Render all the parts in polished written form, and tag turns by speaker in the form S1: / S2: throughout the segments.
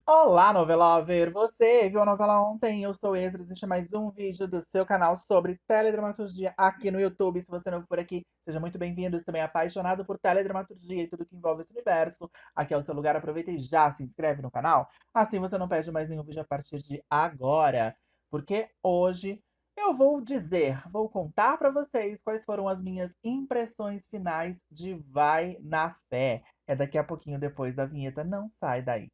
S1: Olá, novelover! Você viu a novela ontem? Eu sou Esdras, este é mais um vídeo do seu canal sobre teledramaturgia aqui no YouTube. Se você não for por aqui, seja muito bem-vindo. Se também é apaixonado por teledramaturgia e tudo que envolve esse universo, aqui é o seu lugar. Aproveita e já se inscreve no canal. Assim você não perde mais nenhum vídeo a partir de agora. Porque hoje eu vou contar para vocês quais foram as minhas impressões finais de Vai na Fé. É daqui a pouquinho depois da vinheta, não sai daí.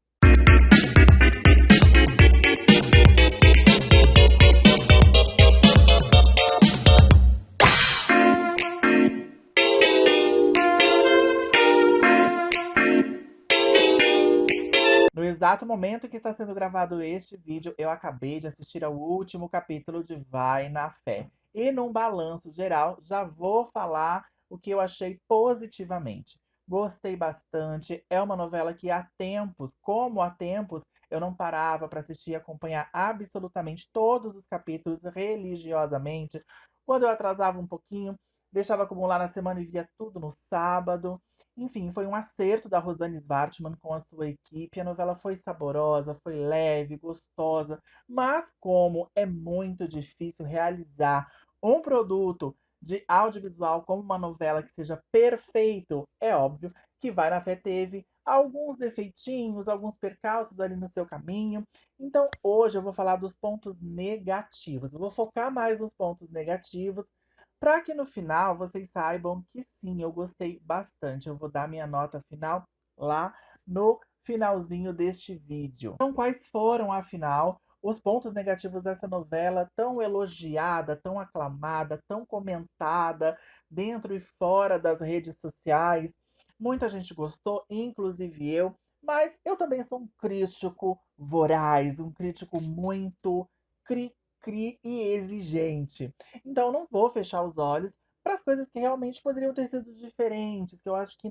S1: No exato momento que está sendo gravado este vídeo, eu acabei de assistir ao último capítulo de Vai na Fé. E num balanço geral, já vou falar o que eu achei positivamente. Gostei bastante. É uma novela que há tempos, como há tempos, eu não parava para assistir e acompanhar absolutamente todos os capítulos religiosamente. Quando eu atrasava um pouquinho, deixava acumular na semana e via tudo no sábado. Enfim, foi um acerto da Rosane Svartman com a sua equipe. A novela foi saborosa, foi leve, gostosa, mas como é muito difícil realizar um produto de audiovisual como uma novela que seja perfeito, é óbvio que Vai na Fé teve alguns defeitinhos, alguns percalços ali no seu caminho. Então, hoje eu vou falar dos pontos negativos. Eu vou focar mais nos pontos negativos para que no final vocês saibam que sim, eu gostei bastante. Eu vou dar minha nota final lá no finalzinho deste vídeo. Então, quais foram, afinal, os pontos negativos dessa novela tão elogiada, tão aclamada, tão comentada dentro e fora das redes sociais? Muita gente gostou, inclusive eu, mas eu também sou um crítico voraz, um crítico muito cri-cri e exigente. Então, eu não vou fechar os olhos para as coisas que realmente poderiam ter sido diferentes, que eu acho que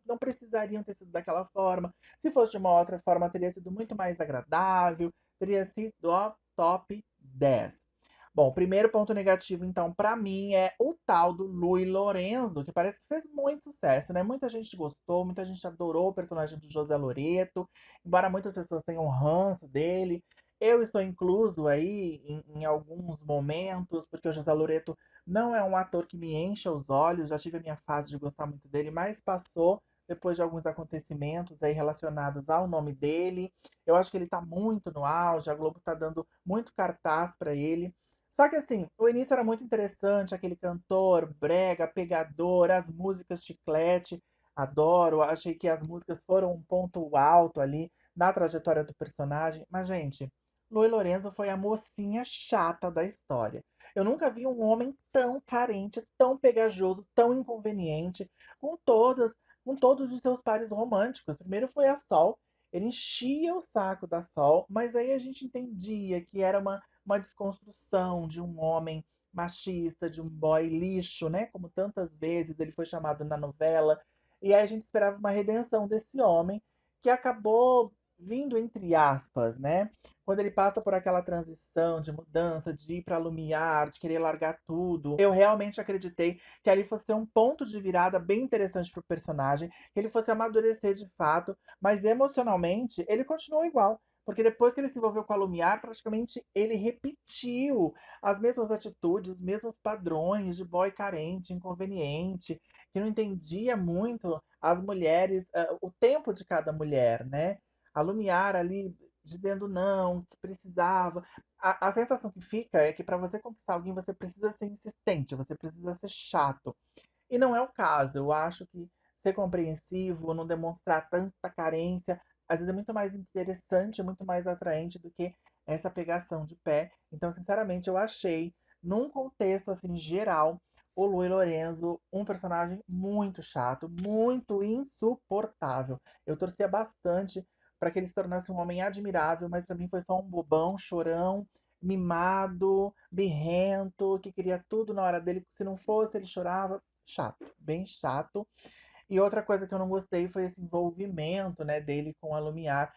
S1: não precisariam ter sido daquela forma. Se fosse de uma outra forma, teria sido muito mais agradável, teria sido ó, top 10. Bom, o primeiro ponto negativo, então, para mim, é o tal do Lui Lorenzo, que parece que fez muito sucesso, né? Muita gente gostou, muita gente adorou o personagem do José Loreto, embora muitas pessoas tenham ranço dele. Eu estou incluso aí em alguns momentos, porque o José Loreto não é um ator que me encha os olhos, já tive a minha fase de gostar muito dele, mas passou depois de alguns acontecimentos aí relacionados ao nome dele. Eu acho que ele tá muito no auge, a Globo tá dando muito cartaz para ele. Só que assim, o início era muito interessante, aquele cantor brega, pegador, as músicas chiclete, adoro, achei que as músicas foram um ponto alto ali na trajetória do personagem. Mas, gente, Lui Lorenzo foi a mocinha chata da história. Eu nunca vi um homem tão carente, tão pegajoso, tão inconveniente com todas, com todos os seus pares românticos. Primeiro foi a Sol, ele enchia o saco da Sol, mas aí a gente entendia que era uma desconstrução de um homem machista, de um boy lixo, né? Como tantas vezes ele foi chamado na novela. E aí a gente esperava uma redenção desse homem que acabou vindo entre aspas, né? Quando ele passa por aquela transição de mudança, de ir para Lumiar, de querer largar tudo, eu realmente acreditei que ali fosse um ponto de virada bem interessante para o personagem, que ele fosse amadurecer de fato, mas emocionalmente ele continuou igual. Porque depois que ele se envolveu com a Lumiar, praticamente ele repetiu as mesmas atitudes, os mesmos padrões de boy carente, inconveniente, que não entendia muito as mulheres, o tempo de cada mulher, né? A Lumiar ali dizendo não, que precisava. A sensação que fica é que para você conquistar alguém, você precisa ser insistente, você precisa ser chato. E não é o caso. Eu acho que ser compreensivo, não demonstrar tanta carência, às vezes é muito mais interessante, muito mais atraente do que essa pegação de pé. Então, sinceramente, eu achei, num contexto assim geral, o Lui Lorenzo um personagem muito chato, muito insuportável. Eu torcia bastante para que ele se tornasse um homem admirável, mas para mim foi só um bobão, chorão, mimado, birrento, que queria tudo na hora dele. Se não fosse, ele chorava. Chato, bem chato. E outra coisa que eu não gostei foi esse envolvimento, né, dele com a Lumiar.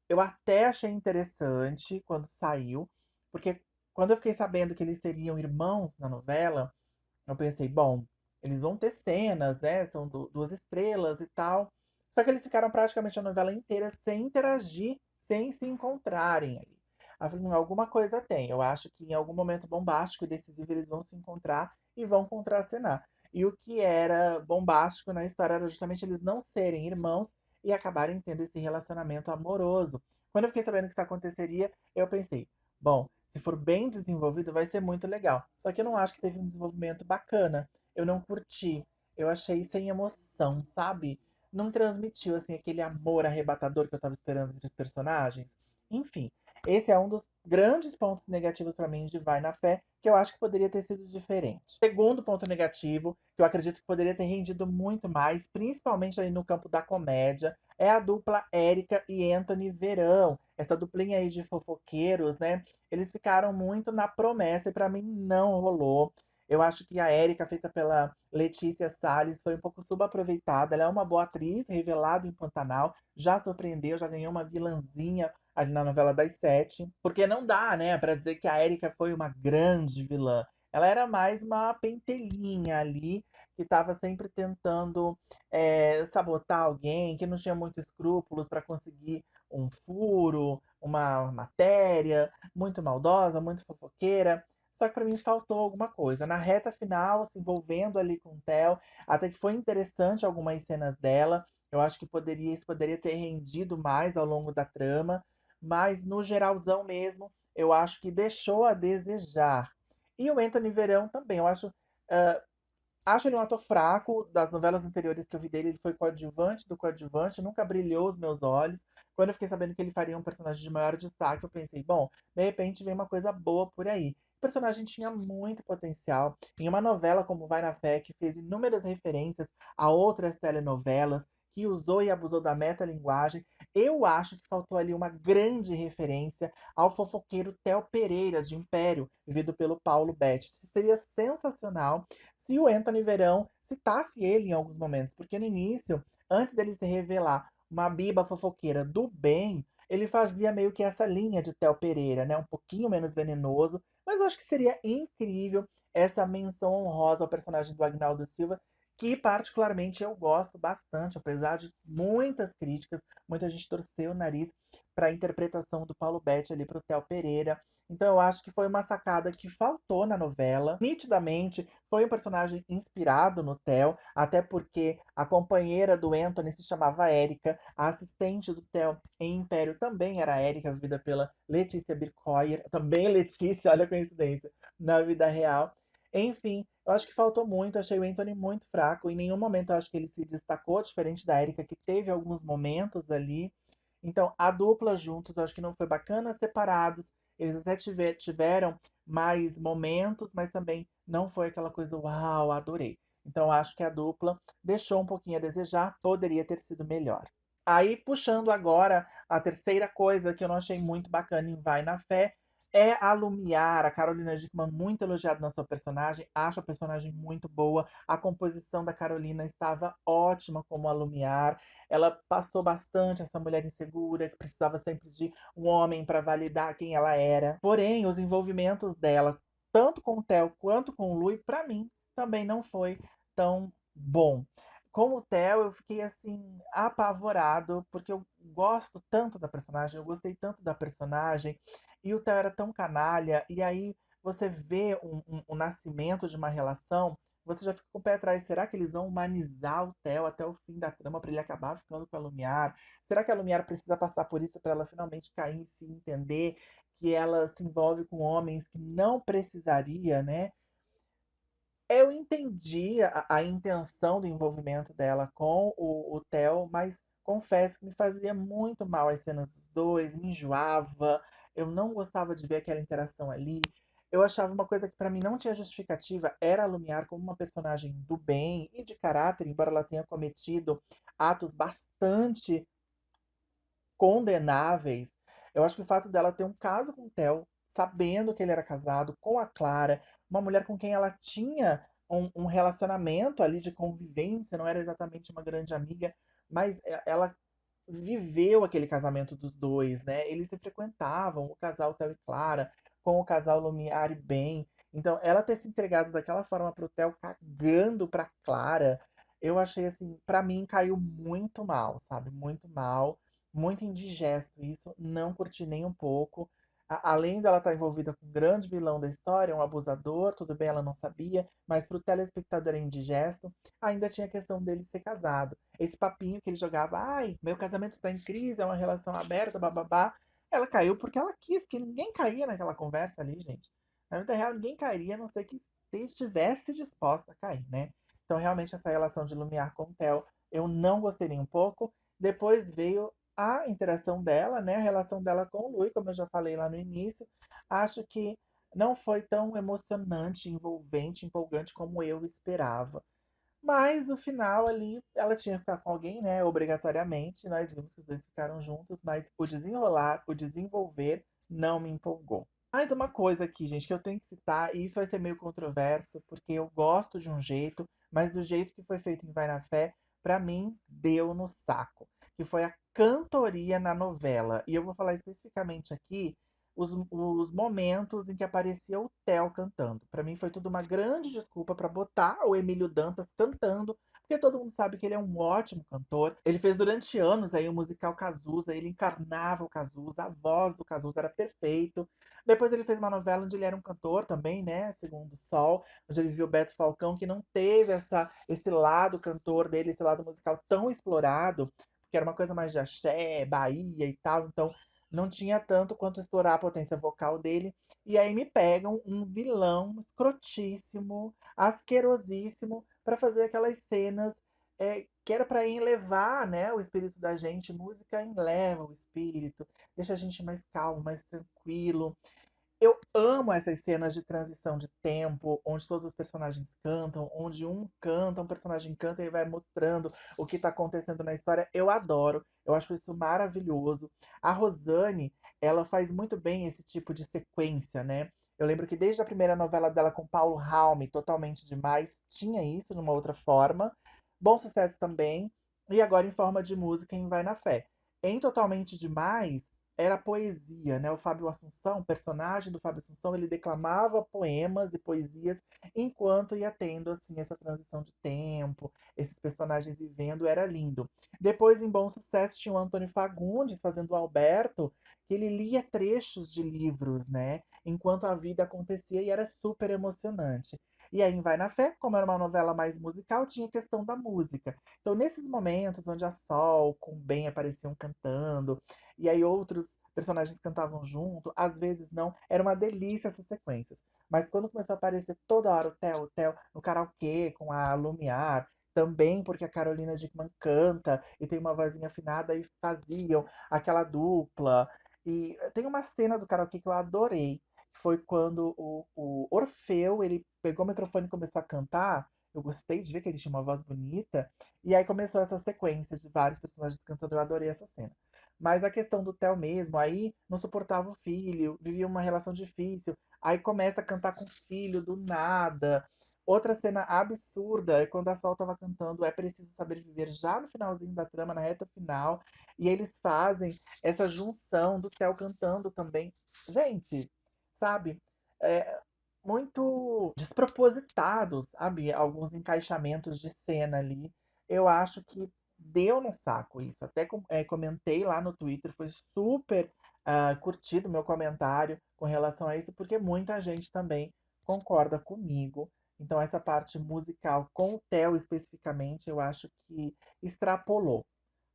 S1: Eu até achei interessante quando saiu, porque quando eu fiquei sabendo que eles seriam irmãos na novela, eu pensei, bom, eles vão ter cenas, né? São duas estrelas e tal. Só que eles ficaram praticamente a novela inteira sem interagir, sem se encontrarem ali. Aí eu falei, alguma coisa tem. Eu acho que em algum momento bombástico e decisivo eles vão se encontrar e vão contracenar. E o que era bombástico na história era justamente eles não serem irmãos e acabarem tendo esse relacionamento amoroso. Quando eu fiquei sabendo que isso aconteceria, eu pensei, bom, se for bem desenvolvido, vai ser muito legal. Só que eu não acho que teve um desenvolvimento bacana. Eu não curti. Eu achei sem emoção, sabe? Não transmitiu, assim, aquele amor arrebatador que eu tava esperando entre os personagens. Enfim, esse é um dos grandes pontos negativos pra mim de Vai na Fé, que eu acho que poderia ter sido diferente. Segundo ponto negativo, que eu acredito que poderia ter rendido muito mais, principalmente ali no campo da comédia, é a dupla Érica e Anthony Verão. Essa duplinha aí de fofoqueiros, né? Eles ficaram muito na promessa e pra mim não rolou. Eu acho que a Érica, feita pela Letícia Salles, foi um pouco subaproveitada. Ela é uma boa atriz, revelada em Pantanal, já surpreendeu, já ganhou uma vilãzinha ali na novela das sete. Porque não dá, né, pra dizer que a Érica foi uma grande vilã. Ela era mais uma pentelhinha ali, que estava sempre tentando sabotar alguém, que não tinha muitos escrúpulos para conseguir um furo, uma matéria, muito maldosa, muito fofoqueira. Só que para mim faltou alguma coisa. Na reta final, se envolvendo ali com o Theo, até que foi interessante algumas cenas dela. Eu acho que isso poderia ter rendido mais ao longo da trama, mas no geralzão mesmo, eu acho que deixou a desejar. E o Anthony Verão também, eu ah, acho ele um ator fraco. Das novelas anteriores que eu vi dele, ele foi coadjuvante do coadjuvante, nunca brilhou os meus olhos. Quando eu fiquei sabendo que ele faria um personagem de maior destaque, eu pensei, bom, de repente vem uma coisa boa por aí. O personagem tinha muito potencial. Em uma novela como Vai na Fé, que fez inúmeras referências a outras telenovelas, que usou e abusou da metalinguagem, eu acho que faltou ali uma grande referência ao fofoqueiro Theo Pereira, de Império, vivido pelo Paulo Betti. Isso seria sensacional se o Anthony Verão citasse ele em alguns momentos, porque no início, antes dele se revelar uma biba fofoqueira do bem, ele fazia meio que essa linha de Theo Pereira, né? Um pouquinho menos venenoso, mas eu acho que seria incrível essa menção honrosa ao personagem do Agnaldo Silva, que particularmente eu gosto bastante, apesar de muitas críticas, muita gente torceu o nariz para a interpretação do Paulo Betti ali para o Theo Pereira. Então eu acho que foi uma sacada que faltou na novela. Nitidamente foi um personagem inspirado no Theo, até porque a companheira do Anthony se chamava Érica, a assistente do Theo em Império também era a Érica, vivida pela Letícia Bircoyer, também Letícia, olha a coincidência, na vida real. Enfim, eu acho que faltou muito, achei o Anthony muito fraco, em nenhum momento eu acho que ele se destacou, diferente da Érica, que teve alguns momentos ali. Então, a dupla juntos, eu acho que não foi bacana, separados, eles até tiveram mais momentos, mas também não foi aquela coisa, uau, adorei. Então, acho que a dupla deixou um pouquinho a desejar, poderia ter sido melhor. Aí, puxando agora, a terceira coisa que eu não achei muito bacana em Vai na Fé é a Lumiar, a Carolina Dickmann, muito elogiada na sua personagem, acho a personagem muito boa, a composição da Carolina estava ótima como a Lumiar, ela passou bastante essa mulher insegura, que precisava sempre de um homem para validar quem ela era. Porém, os envolvimentos dela, tanto com o Theo quanto com o Lui, para mim, também não foi tão bom. Com o Theo, eu fiquei assim, apavorado, porque eu gosto tanto da personagem, eu gostei tanto da personagem, e o Theo era tão canalha, e aí você vê o nascimento de uma relação, você já fica com o pé atrás. Será que eles vão humanizar o Theo até o fim da trama para ele acabar ficando com a Lumiar? Será que a Lumiar precisa passar por isso para ela finalmente cair em si, entender que ela se envolve com homens que não precisaria, né? Eu entendi a intenção do envolvimento dela com o Theo, mas confesso que me fazia muito mal as cenas dos dois, me enjoava, eu não gostava de ver aquela interação ali. Eu achava uma coisa que pra mim não tinha justificativa, era a Lumiar como uma personagem do bem e de caráter, embora ela tenha cometido atos bastante condenáveis. Eu acho que o fato dela ter um caso com o Theo, sabendo que ele era casado com a Clara, uma mulher com quem ela tinha um relacionamento ali de convivência, não era exatamente uma grande amiga, mas ela viveu aquele casamento dos dois, né? Eles se frequentavam, o casal Theo e Clara, com o casal Lumiar e Ben. Então, ela ter se entregado daquela forma pro Theo, cagando pra Clara, eu achei assim, pra mim caiu muito mal, sabe? Muito mal. muito indigesto isso, não curti nem um pouco. Além dela estar envolvida com o grande vilão da história, um abusador, tudo bem, ela não sabia, mas para o telespectador é indigesto. Ainda tinha a questão dele ser casado. Esse papinho que ele jogava, ai, meu casamento está em crise, é uma relação aberta, bababá. Ela caiu porque ela quis, porque ninguém caía naquela conversa ali, gente. Na vida real, ninguém cairia, a não ser que estivesse disposta a cair, né? Então, realmente, essa relação de Lumiar com Theo, eu não gostei nem um pouco. Depois veio a interação dela, né? A relação dela com o Lui, como eu já falei lá no início. Acho que não foi tão emocionante, envolvente, empolgante como eu esperava. Mas o final ali, ela tinha que ficar com alguém, né? Obrigatoriamente. Nós vimos que os dois ficaram juntos, mas o desenrolar, o desenvolver, não me empolgou. Mais uma coisa aqui, gente, que eu tenho que citar, e isso vai ser meio controverso, porque eu gosto de um jeito, mas do jeito que foi feito em Vai na Fé, pra mim, deu no saco. Que foi a cantoria na novela. E eu vou falar especificamente aqui os momentos em que aparecia o Theo cantando. Pra mim foi tudo uma grande desculpa pra botar o Emílio Dantas cantando, porque todo mundo sabe que ele é um ótimo cantor. Ele fez durante anos aí o musical Cazuza, ele encarnava o Cazuza, a voz do Cazuza era perfeito. Depois ele fez uma novela onde ele era um cantor também, né? Segundo o Sol, onde ele viu o Beto Falcão, que não teve esse lado cantor dele, esse lado musical tão explorado, porque era uma coisa mais de axé, Bahia e tal, então não tinha tanto quanto explorar a potência vocal dele. E aí me pegam um vilão escrotíssimo, asquerosíssimo, para fazer aquelas cenas que era para elevar, né, o espírito da gente. Música eleva o espírito, deixa a gente mais calmo, mais tranquilo. Eu amo essas cenas de transição de tempo, onde todos os personagens cantam, onde um canta, um personagem canta e vai mostrando o que está acontecendo na história. Eu adoro, eu acho isso maravilhoso. A Rosane, ela faz muito bem esse tipo de sequência, né? Eu lembro que desde a primeira novela dela com Paulo Raume, Totalmente Demais, tinha isso numa outra forma. Bom sucesso também. E agora em forma de música em Vai na Fé. Em Totalmente Demais, era poesia, né? O Fábio Assunção, o personagem do Fábio Assunção, ele declamava poemas e poesias enquanto ia tendo assim essa transição de tempo, esses personagens vivendo, era lindo. Depois, em Bom Sucesso, tinha o Antônio Fagundes fazendo o Alberto, que ele lia trechos de livros, né? Enquanto a vida acontecia e era super emocionante. E aí, em Vai na Fé, como era uma novela mais musical, tinha a questão da música. Então, nesses momentos onde a Sol com o Ben apareciam cantando, e aí outros personagens cantavam junto, às vezes não. Era uma delícia essas sequências. Mas quando começou a aparecer toda hora o Theo no karaokê com a Lumiar, também porque a Carolina Dickman canta e tem uma vozinha afinada e faziam aquela dupla. E tem uma cena do karaokê que eu adorei. Foi quando o Orfeu, ele pegou o microfone e começou a cantar. Eu gostei de ver que ele tinha uma voz bonita. E aí começou essa sequência de vários personagens cantando. Eu adorei essa cena. Mas a questão do Theo mesmo, aí não suportava o filho, vivia uma relação difícil. Aí começa a cantar com o filho do nada. Outra cena absurda é quando a Sol tava cantando É Preciso Saber Viver já no finalzinho da trama, na reta final. E eles fazem essa junção do Theo cantando também. Gente, sabe? É muito despropositado, sabe? Alguns encaixamentos de cena ali. Eu acho que deu no saco isso. Até comentei lá no Twitter, foi super curtido meu comentário com relação a isso, porque muita gente também concorda comigo. Então, essa parte musical com o Theo especificamente, eu acho que extrapolou.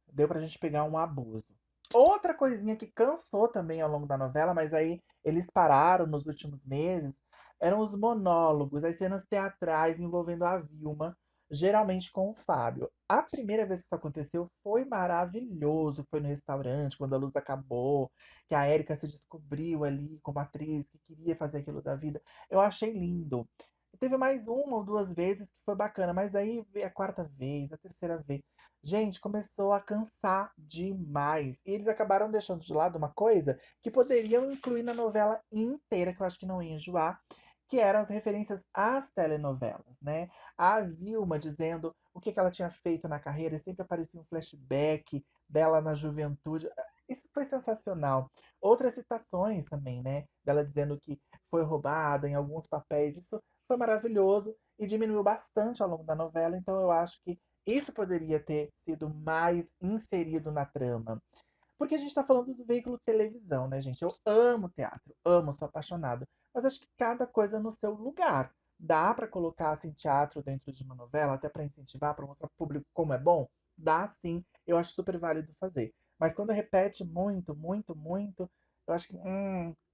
S1: Deu pra gente pegar um abuso. Outra coisinha que cansou também ao longo da novela, mas aí eles pararam nos últimos meses, eram os monólogos, as cenas teatrais envolvendo a Vilma, geralmente com o Fábio. A primeira vez que isso aconteceu foi maravilhoso, foi no restaurante, quando a luz acabou, que a Érica se descobriu ali como atriz, que queria fazer aquilo da vida. Eu achei lindo. Teve mais uma ou duas vezes que foi bacana, mas aí veio a quarta vez, a terceira vez. Gente, começou a cansar demais. E eles acabaram deixando de lado uma coisa que poderiam incluir na novela inteira, que eu acho que não ia enjoar, que eram as referências às telenovelas, né? A Vilma dizendo o que ela tinha feito na carreira, e sempre aparecia um flashback dela na juventude. Isso foi sensacional. Outras citações também, né? Dela dizendo que foi roubada em alguns papéis. Isso foi maravilhoso e diminuiu bastante ao longo da novela, então eu acho que isso poderia ter sido mais inserido na trama. Porque a gente tá falando do veículo televisão, né, gente? Eu amo teatro, amo, sou apaixonada. Mas acho que cada coisa no seu lugar. Dá pra colocar, assim, teatro dentro de uma novela, até pra incentivar, pra mostrar pro público como é bom? Dá sim, eu acho super válido fazer. Mas quando repete muito, muito, muito, eu acho que,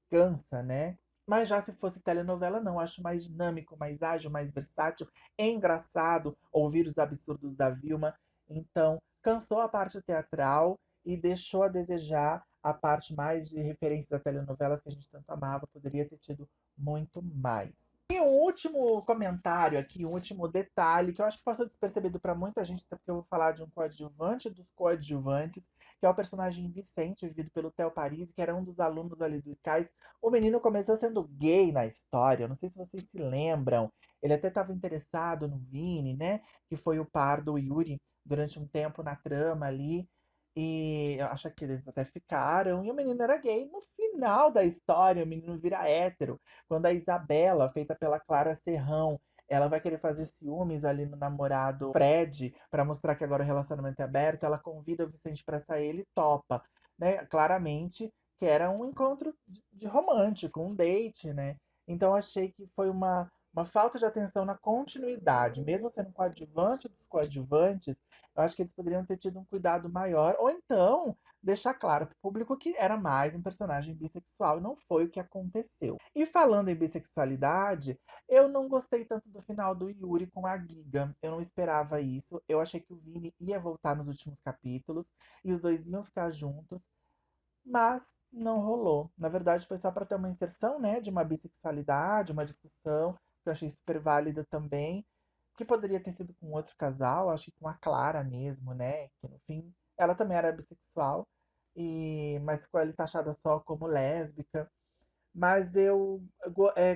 S1: cansa, né? Mas já se fosse telenovela, não. Acho mais dinâmico, mais ágil, mais versátil. É engraçado ouvir os absurdos da Vilma. Então, cansou a parte teatral e deixou a desejar a parte mais de referências a telenovelas que a gente tanto amava. Poderia ter tido muito mais. E um último comentário aqui, um último detalhe, que eu acho que passou despercebido para muita gente, até porque eu vou falar de um coadjuvante dos coadjuvantes, que é o personagem Vicente, vivido pelo Theo Paris, que era um dos alunos ali do ICAIS. O menino começou sendo gay na história, não sei se vocês se lembram. Ele até estava interessado no Vini, né? Que foi o par do Yuri durante um tempo na trama ali. E eu acho que eles até ficaram. E o menino era gay. No final da história, o menino vira hétero. Quando a Isabela, feita pela Clara Serrão, ela vai querer fazer ciúmes ali no namorado Fred, para mostrar que agora o relacionamento é aberto, ela convida o Vicente para sair, ele topa, né? Claramente que era um encontro de romântico, um date, né? Então achei que foi uma falta de atenção na continuidade, mesmo sendo um coadjuvante dos coadjuvantes, eu acho que eles poderiam ter tido um cuidado maior, ou então deixar claro para o público que era mais um personagem bissexual, e não foi o que aconteceu. E falando em bissexualidade, eu não gostei tanto do final do Yuri com a Giga. Eu não esperava isso. Eu achei que o Vini ia voltar nos últimos capítulos e os dois iam ficar juntos, mas não rolou. Na verdade, foi só para ter uma inserção, né, de uma bissexualidade, uma discussão, que eu achei super válida também, que poderia ter sido com outro casal, acho que com a Clara mesmo, né, que no fim ela também era bissexual, mas ficou ali taxada só como lésbica. Mas eu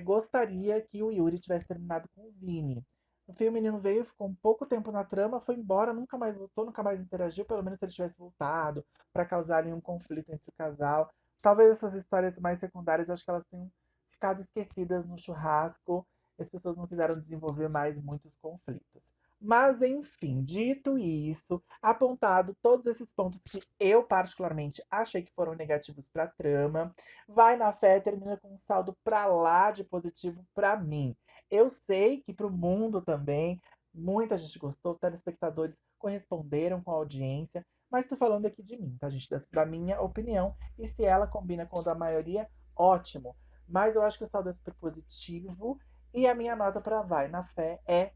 S1: gostaria que o Yuri tivesse terminado com o Vini. No fim, o menino veio, ficou um pouco tempo na trama, foi embora, nunca mais voltou, nunca mais interagiu. Pelo menos se ele tivesse voltado para causar ali um conflito entre o casal. Talvez essas histórias mais secundárias, eu acho que elas tenham ficado esquecidas no churrasco. E as pessoas não quiseram desenvolver mais muitos conflitos. Mas, enfim, dito isso, apontado todos esses pontos que eu particularmente achei que foram negativos para a trama, Vai na Fé termina com um saldo pra lá de positivo pra mim. Eu sei que pro mundo também, muita gente gostou, telespectadores corresponderam com a audiência, mas tô falando aqui de mim, tá, gente? Da minha opinião. E se ela combina com a da maioria, ótimo. Mas eu acho que o saldo é super positivo. E a minha nota pra Vai na Fé é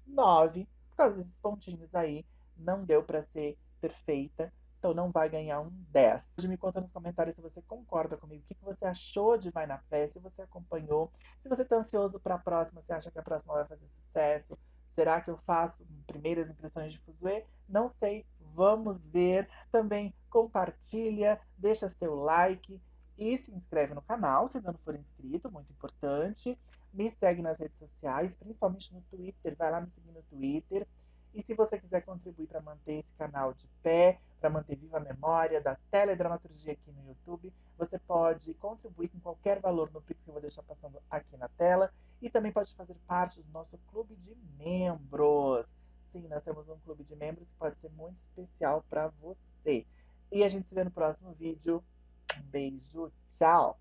S1: 9 por causa desses pontinhos aí. Não deu pra ser perfeita, então não vai ganhar um 10. Me conta nos comentários se você concorda comigo, o que você achou de Vai na Fé, se você acompanhou, se você tá ansioso pra próxima, você acha que a próxima vai fazer sucesso, será que eu faço primeiras impressões de Fuzue? Não sei, vamos ver. Também compartilha, deixa seu like e se inscreve no canal se ainda não for inscrito, muito importante. Me segue nas redes sociais, principalmente no Twitter. Vai lá me seguir no Twitter. E se você quiser contribuir para manter esse canal de pé, para manter viva a memória da teledramaturgia aqui no YouTube, você pode contribuir com qualquer valor no Pix que eu vou deixar passando aqui na tela. E também pode fazer parte do nosso clube de membros. Sim, nós temos um clube de membros que pode ser muito especial para você. E a gente se vê no próximo vídeo. Um beijo, tchau!